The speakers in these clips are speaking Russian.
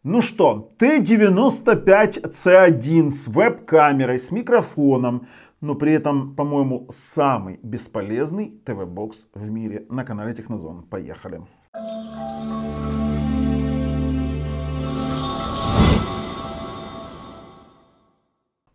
Ну что, T95C1 с веб-камерой, с микрофоном, но при этом, по-моему, самый бесполезный ТВ-бокс в мире на канале Технозон. Поехали!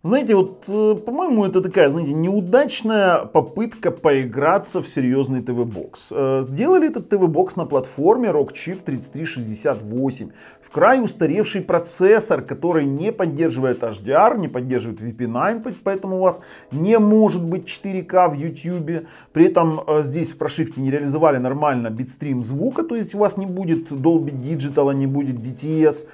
Знаете, вот, по-моему, это такая, знаете, неудачная попытка поиграться в серьезный ТВ-бокс. Сделали этот ТВ-бокс на платформе Rockchip 3368. В край устаревший процессор, который не поддерживает HDR, не поддерживает VP9, поэтому у вас не может быть 4К в YouTube. При этом здесь в прошивке не реализовали нормально битстрим звука, то есть у вас не будет Dolby Digital, не будет DTS.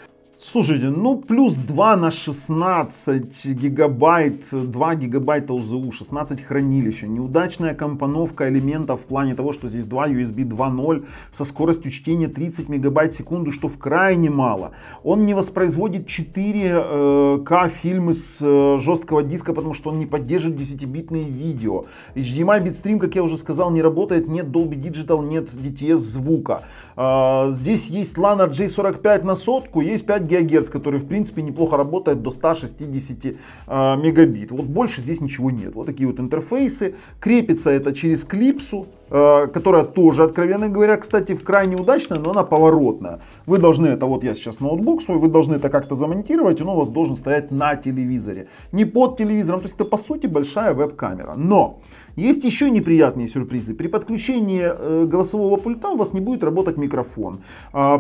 Слушайте, ну плюс 2 на 16 гигабайт, 2 гигабайта ОЗУ, 16 хранилища, неудачная компоновка элементов в плане того, что здесь 2 USB 2.0 со скоростью чтения 30 мегабайт в секунду, что в крайне мало. Он не воспроизводит 4К фильмы с жесткого диска, потому что он не поддерживает 10-битные видео. HDMI битстрим, как я уже сказал, не работает, нет Dolby Digital, нет DTS звука. Здесь есть LAN RJ45 на сотку, есть 5 ГГц, который в принципе неплохо работает до 160 мегабит. Вот больше здесь ничего нет. Вот такие вот интерфейсы. Крепится это через клипсу, которая тоже, откровенно говоря, кстати, в крайне удачная, но она поворотная. Вы должны это, вот я сейчас ноутбук свой, вы должны это как-то замонтировать, и он у вас должен стоять на телевизоре, не под телевизором. То есть это по сути большая веб-камера. Но есть еще неприятные сюрпризы. При подключении голосового пульта у вас не будет работать микрофон.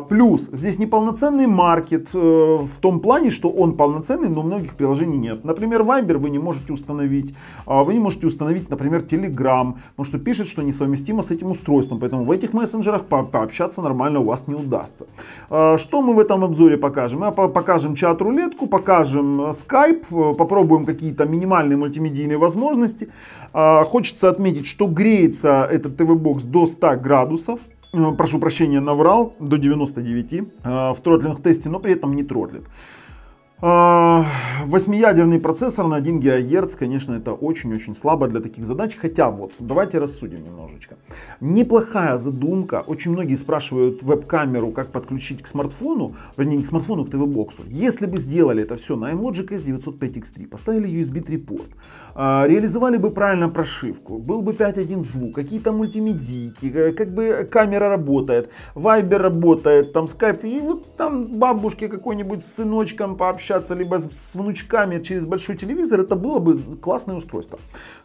Плюс здесь неполноценный маркет в том плане, что он полноценный, но многих приложений нет. Например, Viber вы не можете установить. Вы не можете установить, например, Telegram, потому что пишет, что несовместимо с этим устройством. Поэтому в этих мессенджерах пообщаться нормально у вас не удастся. Что мы в этом обзоре покажем? Мы покажем чат-рулетку, покажем Skype, попробуем какие-то минимальные мультимедийные возможности. Хочется отметить, что греется этот ТВ-бокс до 100 градусов. Прошу прощения, наврал, до 99 в тротлинг-тесте, но при этом не тротлит. 8-ядерный процессор на 1 ГГц, конечно, это очень-очень слабо для таких задач. Хотя вот, давайте рассудим немножечко. Неплохая задумка. Очень многие спрашивают веб-камеру, как подключить к смартфону, вернее, не к смартфону, к ТВ-боксу. Если бы сделали это все на M-Logic S905X3, поставили USB 3 порт, реализовали бы правильно прошивку, был бы 5.1 звук, какие-то мультимедийки, как бы камера работает, Viber работает, там Skype, и вот там бабушке какой-нибудь с сыночком пообщаться, либо с внучками через большой телевизор, это было бы классное устройство.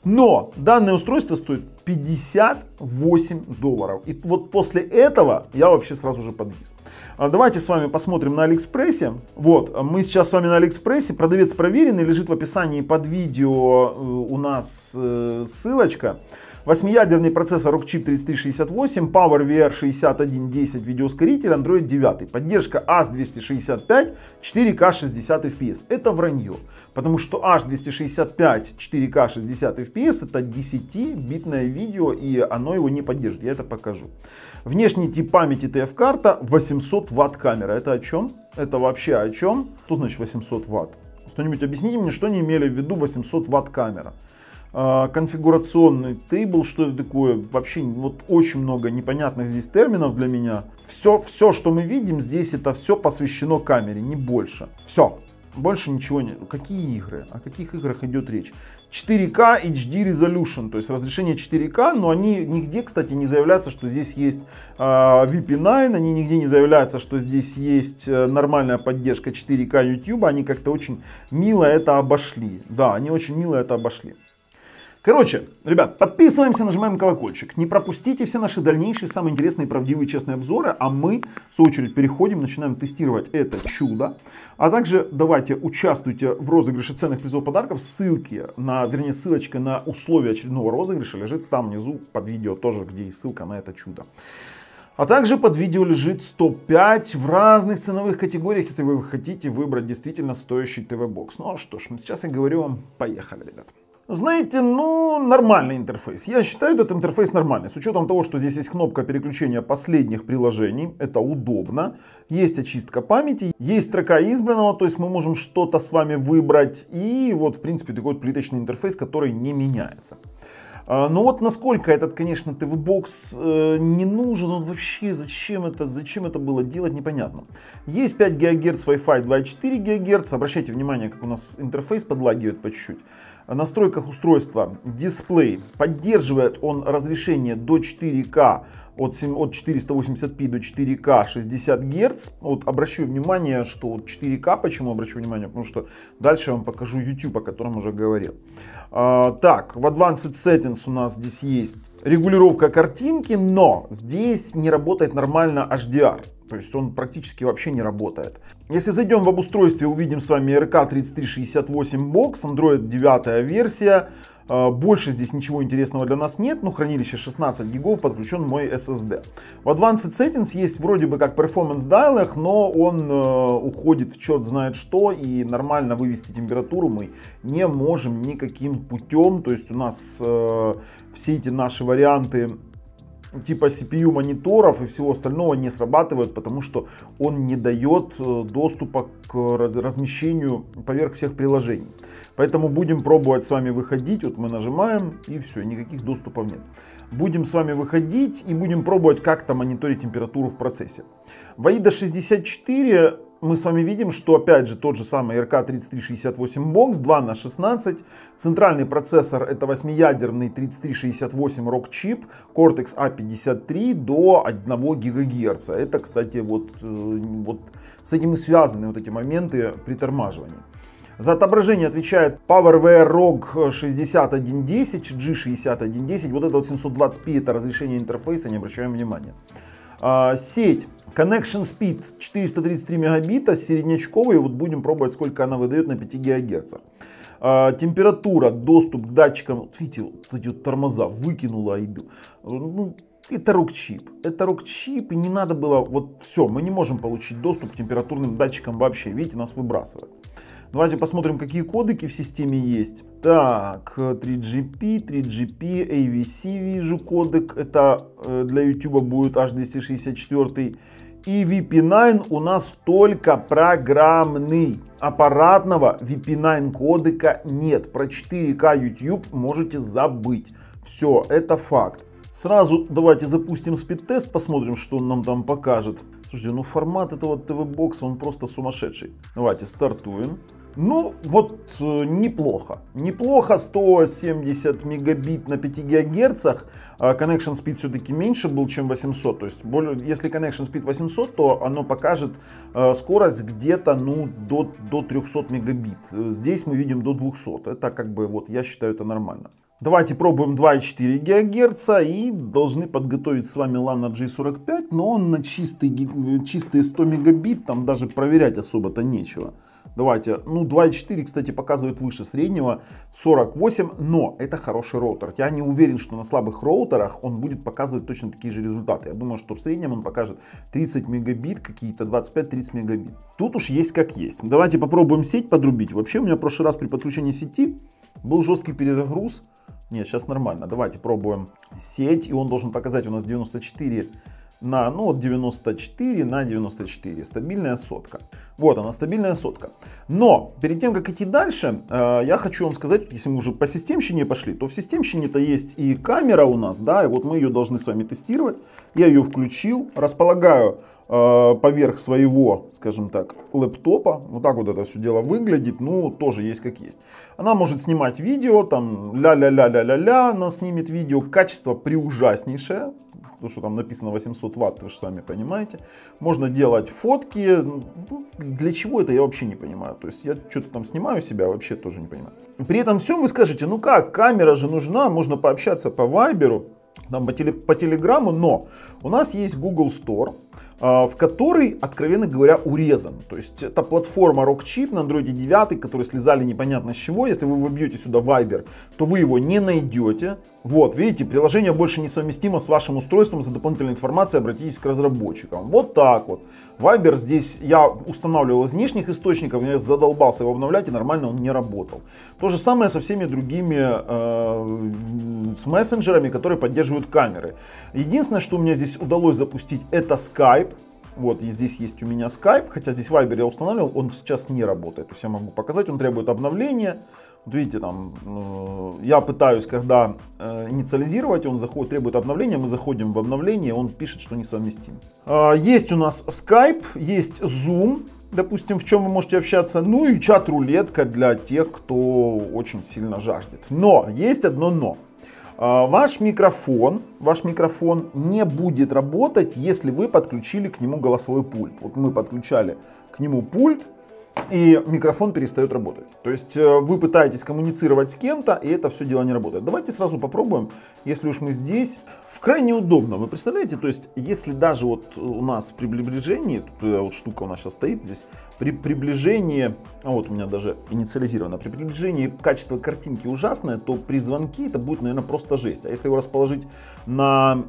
Но данное устройство стоит $58. И вот после этого я вообще сразу же подвис. Давайте с вами посмотрим на Алиэкспрессе. Вот, мы сейчас с вами на Алиэкспрессе. Продавец проверенный, лежит в описании под видео у нас ссылочка. 8-ядерный процессор Rockchip 3368, PowerVR 6110 видеоускоритель, Android 9. Поддержка H265, 4К 60 FPS. Это вранье, потому что H265 4К 60 FPS это 10-битное видео, и оно его не поддержит. Я это покажу. Внешний тип памяти TF-карта, 800 Вт камера. Это о чем? Это вообще о чем? Что значит 800 Вт? Кто-нибудь объясните мне, что они имели в виду 800 Вт камера? Конфигурационный тейбл, что это такое? Вообще вот очень много непонятных здесь терминов для меня. Все, что мы видим здесь, это все посвящено камере, не больше. Все. Больше ничего нет. Какие игры? О каких играх идет речь? 4К HD Resolution, то есть разрешение 4К, но они нигде, кстати, не заявляются, что здесь есть VP9, они нигде не заявляются, что здесь есть нормальная поддержка 4К YouTube, они как-то очень мило это обошли. Да, они очень мило это обошли. Короче, ребят, подписываемся, нажимаем колокольчик. Не пропустите все наши дальнейшие, самые интересные, правдивые, честные обзоры. А мы, в свою очередь, переходим, начинаем тестировать это чудо. А также давайте участвуйте в розыгрыше ценных призов подарков. Ссылочка на условия очередного розыгрыша лежит там внизу под видео тоже, где есть ссылка на это чудо. А также под видео лежит топ-5 в разных ценовых категориях, если вы хотите выбрать действительно стоящий ТВ-бокс. Ну а что ж, сейчас я говорю вам, поехали, ребят. Знаете, ну, нормальный интерфейс. Я считаю этот интерфейс нормальный. С учетом того, что здесь есть кнопка переключения последних приложений. Это удобно. Есть очистка памяти. Есть строка избранного. То есть мы можем что-то с вами выбрать. И вот, в принципе, такой вот плиточный интерфейс, который не меняется. Но вот насколько этот, конечно, ТВ-бокс не нужен, он вообще, зачем это было делать, непонятно. Есть 5 ГГц Wi-Fi, 2,4 ГГц. Обращайте внимание, как у нас интерфейс подлагивает по чуть-чуть. В настройках устройства дисплей. Поддерживает он разрешение до 4К от 480p до 4К 60 Гц. Вот обращу внимание, что 4К, почему обращу внимание? Потому что дальше я вам покажу YouTube, о котором уже говорил. Так, в Advanced Settings у нас здесь есть регулировка картинки, но здесь не работает нормально HDR. То есть он практически вообще не работает. Если зайдем в обустройстве, увидим с вами RK3368 Box, Android 9 версия. Больше здесь ничего интересного для нас нет, но хранилище 16 гигов, подключен мой SSD. В Advanced Settings есть вроде бы как Performance Dial, но он уходит в черт знает что, и нормально вывести температуру мы не можем никаким путем. То есть у нас все эти наши варианты типа CPU мониторов и всего остального не срабатывают, потому что он не дает доступа к размещению поверх всех приложений. Поэтому будем пробовать с вами выходить. Вот мы нажимаем, и все, никаких доступов нет. Будем с вами выходить и будем пробовать как-то мониторить температуру в процессе. В AIDA 64 мы с вами видим, что опять же тот же самый RK3368 Box 2×16. Центральный процессор это 8-ядерный 3368 ROG чип Cortex A53 до 1 ГГц. Это, кстати, вот с этим и связаны вот эти моменты притормаживания. За отображение отвечает PowerVR ROG 6110, G6110. Вот это вот 720p, это разрешение интерфейса, не обращаем внимания. Сеть Connection Speed 433 мегабита, середнячковый. Вот будем пробовать, сколько она выдает на 5 ГГц. Температура, доступ к датчикам. Вот видите, вот эти вот тормоза выкинула AIDA. Ну, это ROG чип. Это ROG чип, и не надо было. Вот все, мы не можем получить доступ к температурным датчикам вообще. Видите, нас выбрасывает. Давайте посмотрим, какие кодеки в системе есть. Так, 3GP, AVC вижу кодек. Это для YouTube будет H264. И VP9 у нас только программный. Аппаратного VP9 кодека нет. Про 4К YouTube можете забыть. Все, это факт. Сразу давайте запустим спид-тест, посмотрим, что он нам там покажет. Слушайте, ну формат этого ТВ-бокса, он просто сумасшедший. Давайте стартуем. Ну, вот неплохо. Неплохо, 170 мегабит на 5 ГГц. Connection Speed все-таки меньше был, чем 800. То есть, если Connection Speed 800, то оно покажет скорость где-то до 300 мегабит. Здесь мы видим до 200. Это как бы, вот я считаю, это нормально. Давайте пробуем 2,4 ГГц и должны подготовить с вами LAN на G45, но он на чистые 100 мегабит, там даже проверять особо-то нечего. Давайте, ну 2,4, кстати, показывает выше среднего, 48, но это хороший роутер. Я не уверен, что на слабых роутерах он будет показывать точно такие же результаты. Я думаю, что в среднем он покажет 30 мегабит, какие-то 25-30 мегабит. Тут уж есть как есть. Давайте попробуем сеть подрубить. Вообще у меня в прошлый раз при подключении сети был жесткий перезагруз. Нет, сейчас нормально. Давайте пробуем сеть, и он должен показать у нас 94 на, ну, 94 на 94. Стабильная сотка. Вот она, стабильная сотка. Но перед тем, как идти дальше, я хочу вам сказать, если мы уже по системщине пошли, то в системщине-то есть и камера у нас, да, и вот мы ее должны с вами тестировать. Я ее включил, располагаю поверх своего, скажем так, лэптопа. Вот так вот это все дело выглядит. Ну, тоже есть как есть. Она может снимать видео, там ля-ля-ля-ля-ля-ля, она снимет видео. Качество преужаснейшее. То, что там написано 800 ватт, вы же сами понимаете. Можно делать фотки. Ну, для чего это, я вообще не понимаю. То есть я что-то там снимаю себя, вообще тоже не понимаю. При этом всем вы скажете, ну как, камера же нужна, можно пообщаться по Вайберу, там, по Телеграму, но у нас есть Google Store, в который, откровенно говоря, урезан. То есть это платформа ROG чип на Android 9, который слезали непонятно с чего. Если вы вобьете сюда Viber, то вы его не найдете. Вот, видите, приложение больше не совместимо с вашим устройством. За дополнительной информацией обратитесь к разработчикам. Вот так вот. Viber здесь я устанавливал из внешних источников, я задолбался его обновлять, и нормально он не работал. То же самое со всеми другими с мессенджерами, которые поддерживают камеры. Единственное, что у меня здесь удалось запустить, это Skype. Вот, и здесь есть у меня Skype, хотя здесь Viber я устанавливал, он сейчас не работает. То есть я могу показать, он требует обновления. Вот видите, там, я пытаюсь, когда инициализировать, он заходит, требует обновления, мы заходим в обновление, он пишет, что несовместим. Есть у нас Skype, есть Zoom, допустим, в чем вы можете общаться, ну и чат-рулетка для тех, кто очень сильно жаждет. Но, есть одно но. Ваш микрофон не будет работать, если вы подключили к нему голосовой пульт. Вот мы подключали к нему пульт, и микрофон перестает работать. То есть вы пытаетесь коммуницировать с кем-то, и это все дело не работает. Давайте сразу попробуем, если уж мы здесь. Крайне удобно, вы представляете, то есть если даже вот у нас при приближении, тут вот штука у нас сейчас стоит здесь, при приближении, вот у меня даже инициализировано, при приближении качество картинки ужасное, то при звонке это будет, наверное, просто жесть. А если его расположить на,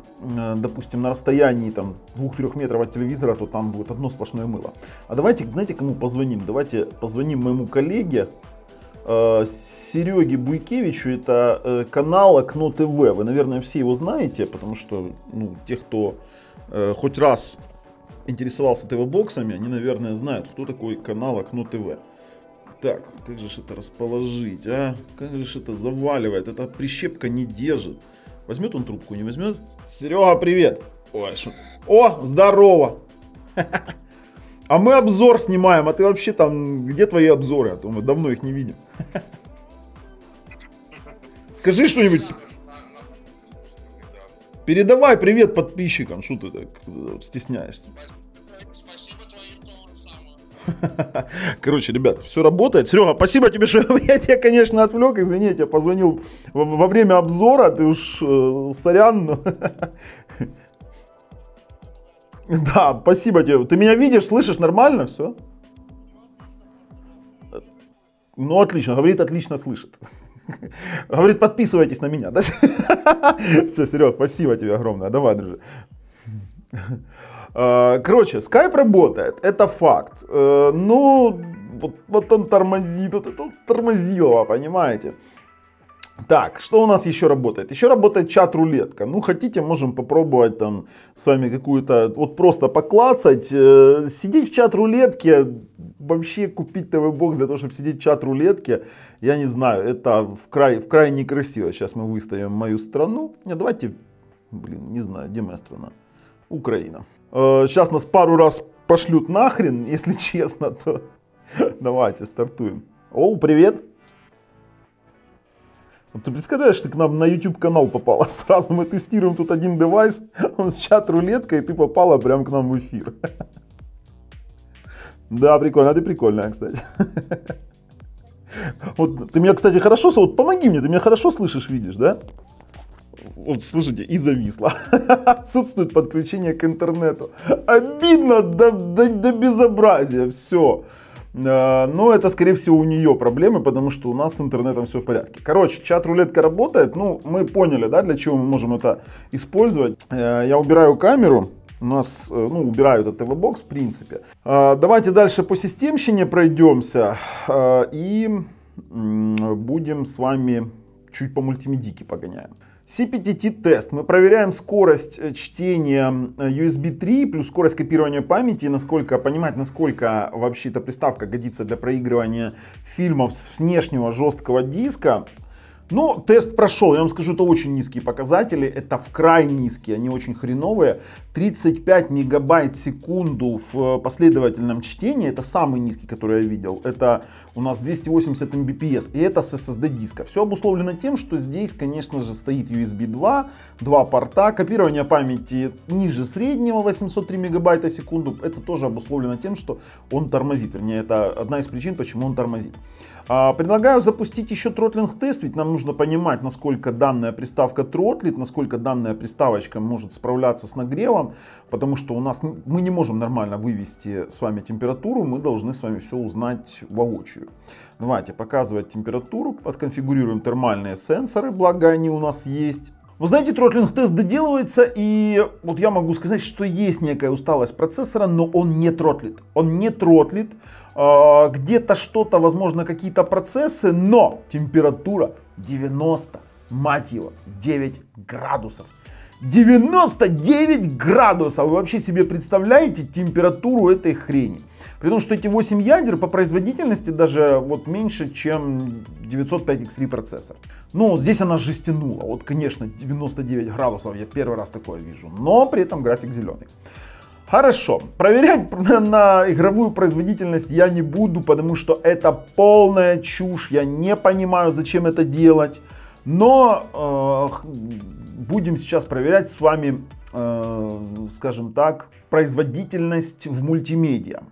допустим, на расстоянии 2-3 метров от телевизора, то там будет одно сплошное мыло. А давайте, знаете, кому позвоним? Давайте позвоним моему коллеге, Сереге Буйкевичу, это канал Окно ТВ. Вы, наверное, все его знаете, потому что те, кто хоть раз интересовался ТВ-боксами, они, наверное, знают, кто такой канал Окно ТВ. Так, как же это расположить, а? Как же это заваливает? Эта прищепка не держит. Возьмет он трубку, не возьмет? Серега, привет! Ой, о, здорово! А мы обзор снимаем, а ты вообще там, где твои обзоры? А то мы давно их не видим. Скажи что-нибудь. Передавай привет подписчикам, что ты так стесняешься. Короче, ребята, все работает. Серега, спасибо тебе, что я тебя, конечно, отвлек. Извини, я тебе позвонил во время обзора. Ты уж сорян. Но... Да, спасибо тебе. Ты меня видишь, слышишь нормально все? Ну, отлично. Говорит, отлично слышит. Говорит, подписывайтесь на меня. Да? Все, Серег, спасибо тебе огромное. Давай, дружи. Короче, Skype работает, это факт. Ну, вот он тормозит, вот это тормозилово, понимаете? Так, что у нас еще работает? Еще работает чат-рулетка. Ну, хотите, можем попробовать там с вами какую-то, вот просто поклацать. Сидеть в чат-рулетке, вообще купить ТВ-бокс для того, чтобы сидеть в чат-рулетке, я не знаю, это в край некрасиво. Сейчас мы выставим мою страну. Не, давайте, не знаю, где моя страна? Украина. Сейчас нас пару раз пошлют нахрен, если честно, то давайте стартуем. О, привет! Ты представляешь, ты к нам на YouTube канал попала. Сразу мы тестируем тут один девайс, он с чат-рулеткой, и ты попала прям к нам в эфир. Да, прикольно, ты прикольная, кстати. Вот, ты меня, кстати, хорошо, вот помоги мне, ты меня хорошо слышишь, видишь, да? Вот, слушайте, и зависло. Отсутствует подключение к интернету. Обидно до безобразия, все. Но это, скорее всего, у нее проблемы, потому что у нас с интернетом все в порядке. Короче, чат-рулетка работает. Ну, мы поняли, да, для чего мы можем это использовать. Я убираю камеру. У нас, убираю этот ТВ-бокс, в принципе. Давайте дальше по системщине пройдемся. И будем с вами чуть по мультимедийке погоняем. CPTT-тест. Мы проверяем скорость чтения USB 3 плюс скорость копирования памяти, понимать, насколько вообще эта приставка годится для проигрывания фильмов с внешнего жесткого диска. Но тест прошел, я вам скажу, это очень низкие показатели, это вкрай низкие, они очень хреновые. 35 мегабайт в секунду в последовательном чтении, это самый низкий, который я видел. Это у нас 280 Mbps, и это с SSD диска. Все обусловлено тем, что здесь, конечно же, стоит USB 2, два порта, копирование памяти ниже среднего, 803 мегабайта в секунду. Это тоже обусловлено тем, что он тормозит, вернее, это одна из причин, почему он тормозит. Предлагаю запустить еще тротлинг-тест, ведь нам нужно понимать, насколько данная приставка тротлит, насколько данная приставочка может справляться с нагревом, потому что мы не можем нормально вывести с вами температуру, мы должны с вами все узнать воочию. Давайте показывать температуру, отконфигурируем термальные сенсоры, благо они у нас есть. Вы знаете, тротлинг-тест доделывается, и вот я могу сказать, что есть некая усталость процессора, но он не тротлит. Он не тротлит. Где-то что-то, возможно, какие-то процессы, но температура 90, мать его, 9 градусов. 99 градусов! Вы вообще себе представляете температуру этой хрени? При том, что эти 8 ядер по производительности даже вот меньше, чем 905X3 процессор. Ну, здесь она жестянула. Вот, конечно, 99 градусов, я первый раз такое вижу. Но при этом график зеленый. Хорошо, проверять на игровую производительность я не буду, потому что это полная чушь. Я не понимаю, зачем это делать. Но будем сейчас проверять с вами, скажем так, производительность в мультимедиа.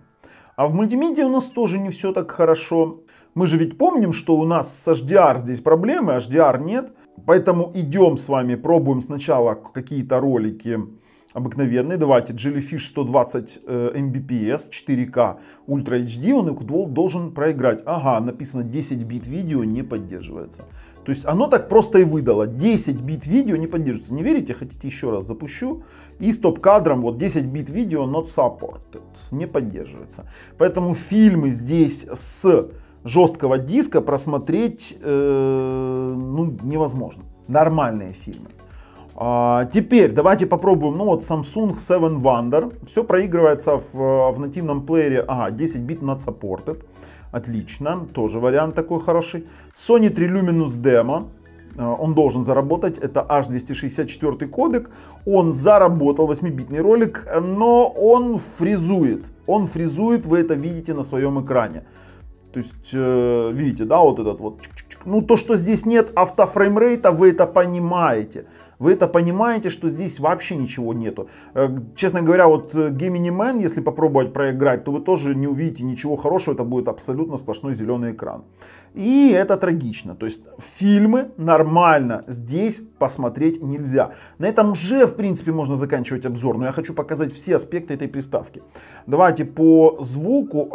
А в мультимедиа у нас тоже не все так хорошо. Мы же ведь помним, что у нас с HDR здесь проблемы, HDR нет. Поэтому идем с вами, пробуем сначала какие-то ролики обыкновенные. Давайте Jellyfish 120 Mbps 4K Ultra HD, он должен проиграть. Ага, написано 10 бит видео не поддерживается. То есть оно так просто и выдало. 10 бит видео не поддерживается. Не верите? Хотите, еще раз запущу. И стоп-кадром вот 10 бит видео not supported. Не поддерживается. Поэтому фильмы здесь с жесткого диска просмотреть невозможно. Нормальные фильмы. Теперь давайте попробуем, ну вот Samsung 7 Wonder, все проигрывается в нативном плеере, 10 бит not supported, отлично, тоже вариант такой хороший. Sony 3 Luminous Demo, он должен заработать, это H264 кодек, он заработал 8-битный ролик, но он фризует, вы это видите на своем экране. То есть, видите, да, вот этот вот, ну то, что здесь нет автофреймрейта, вы это понимаете. Вы это понимаете, что здесь вообще ничего нету. Честно говоря, вот Gemini Man, если попробовать проиграть, то вы тоже не увидите ничего хорошего. Это будет абсолютно сплошной зеленый экран. И это трагично. То есть фильмы нормально здесь посмотреть нельзя. На этом уже, в принципе, можно заканчивать обзор. Но я хочу показать все аспекты этой приставки. Давайте по звуку.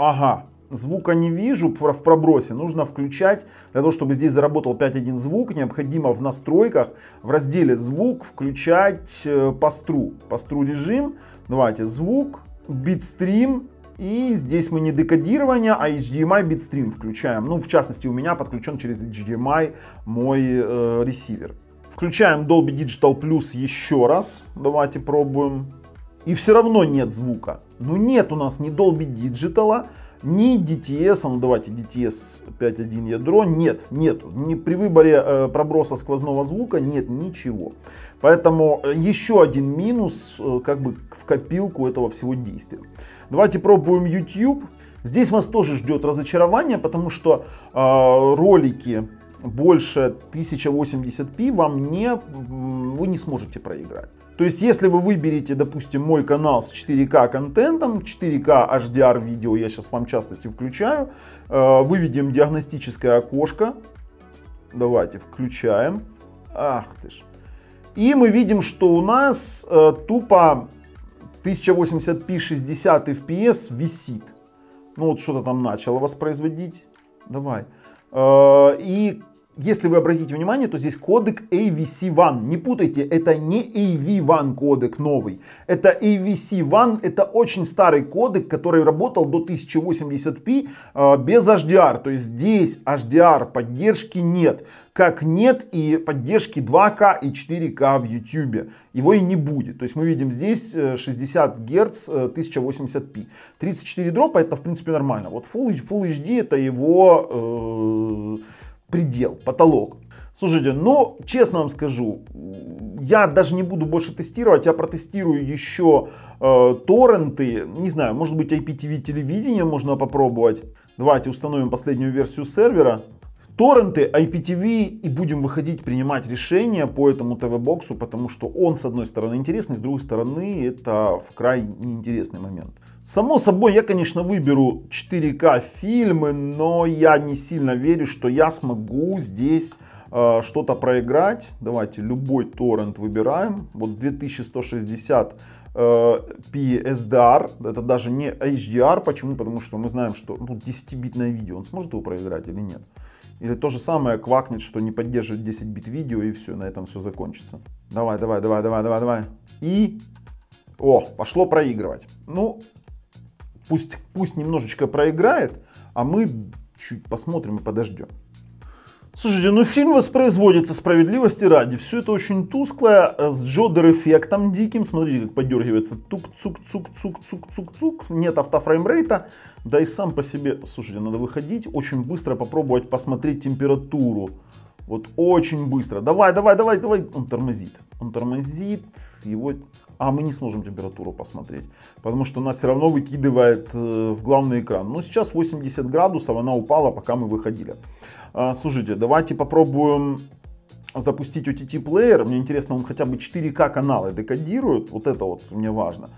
Звука не вижу в пробросе, нужно включать, для того, чтобы здесь заработал 5.1 звук, необходимо в настройках, в разделе звук включать постру режим. Давайте звук, битстрим, и здесь мы не декодирование, а HDMI битстрим включаем. Ну, в частности, у меня подключен через HDMI мой ресивер. Включаем Dolby Digital Plus еще раз, давайте пробуем. И все равно нет звука. Ну нет у нас ни Dolby Digital, ни DTS, ну давайте DTS 5.1 ядро, нету. Ни при выборе проброса сквозного звука нет ничего. Поэтому еще один минус как бы в копилку этого всего действия. Давайте пробуем YouTube. Здесь вас тоже ждет разочарование, потому что ролики больше 1080p вы не сможете проиграть. То есть, если вы выберете, допустим, мой канал с 4К контентом, 4К HDR видео, я сейчас вам в частности включаю, выведем диагностическое окошко. Давайте включаем. Ах ты ж. И мы видим, что у нас тупо 1080p 60 FPS висит. Ну вот что-то там начало воспроизводить. Давай. И если вы обратите внимание, то здесь кодек AVC1. Не путайте, это не AV1 кодек новый. Это AVC1, это очень старый кодек, который работал до 1080p без HDR. То есть здесь HDR поддержки нет. Как нет и поддержки 2К и 4К в YouTube. Его и не будет. То есть мы видим здесь 60 Гц 1080p. 34 дропа это в принципе нормально. Вот Full HD это его предел, потолок. Слушайте, но честно вам скажу, я даже не буду больше тестировать, я протестирую еще торренты, не знаю, может быть IPTV телевидение можно попробовать. Давайте установим последнюю версию сервера. Торренты, IPTV, и будем выходить, принимать решения по этому ТВ-боксу, потому что он с одной стороны интересный, с другой стороны это в край неинтересный момент. Само собой, я, конечно, выберу 4К фильмы, но я не сильно верю, что я смогу здесь что-то проиграть. Давайте любой торрент выбираем. Вот 2160 p SDR, это даже не HDR. Почему? Потому что мы знаем, что 10-битное видео, он сможет его проиграть или нет? Или то же самое квакнет, что не поддерживает 10 бит видео, и все, на этом все закончится. Давай. И... пошло проигрывать. Ну, пусть немножечко проиграет, а мы чуть посмотрим и подождем. Слушайте, ну фильм воспроизводится справедливости ради. Все это очень тусклое, с джодер-эффектом диким. Смотрите, как подергивается. Тук-цук-цук-цук-цук-цук. Нет автофреймрейта. Да и сам по себе, слушайте, надо выходить, очень быстро попробовать посмотреть температуру. Вот очень быстро. Давай. Он тормозит. Его... А мы не сможем температуру посмотреть, потому что нас все равно выкидывает в главный экран. Но сейчас 80 градусов, она упала, пока мы выходили. Слушайте, давайте попробуем запустить OTT-плеер. Мне интересно, он хотя бы 4К каналы декодирует. Вот это вот мне важно.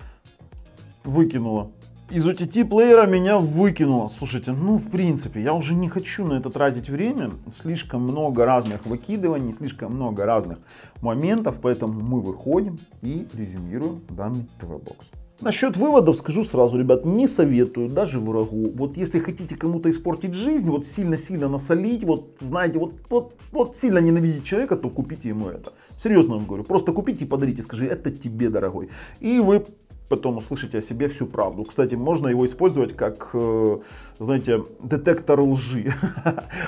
Выкинуло. Из OTT-плеера меня выкинуло. Слушайте, ну в принципе, я уже не хочу на это тратить время. Слишком много разных выкидываний, слишком много разных моментов. Поэтому мы выходим и резюмируем данный ТВ-бокс. Насчет выводов скажу сразу, ребят, не советую, даже врагу. Вот если хотите кому-то испортить жизнь, вот сильно-сильно насолить, вот знаете, вот сильно ненавидеть человека, то купите ему это. Серьезно вам говорю, просто купите и подарите, скажи, это тебе, дорогой. И вы потом услышите о себе всю правду. Кстати, можно его использовать как, знаете, детектор лжи.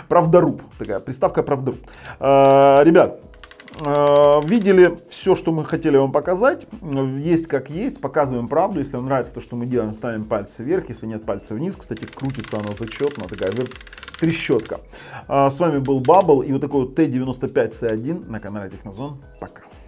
Правдоруб, такая приставка правдоруб. Ребят, видели все, что мы хотели вам показать. Есть как есть, показываем правду. Если вам нравится то, что мы делаем, ставим пальцы вверх. Если нет, пальцы вниз. Кстати, крутится она зачетно, такая трещотка. С вами был Bubble и вот такой вот T95C1 на канале Технозон. Пока.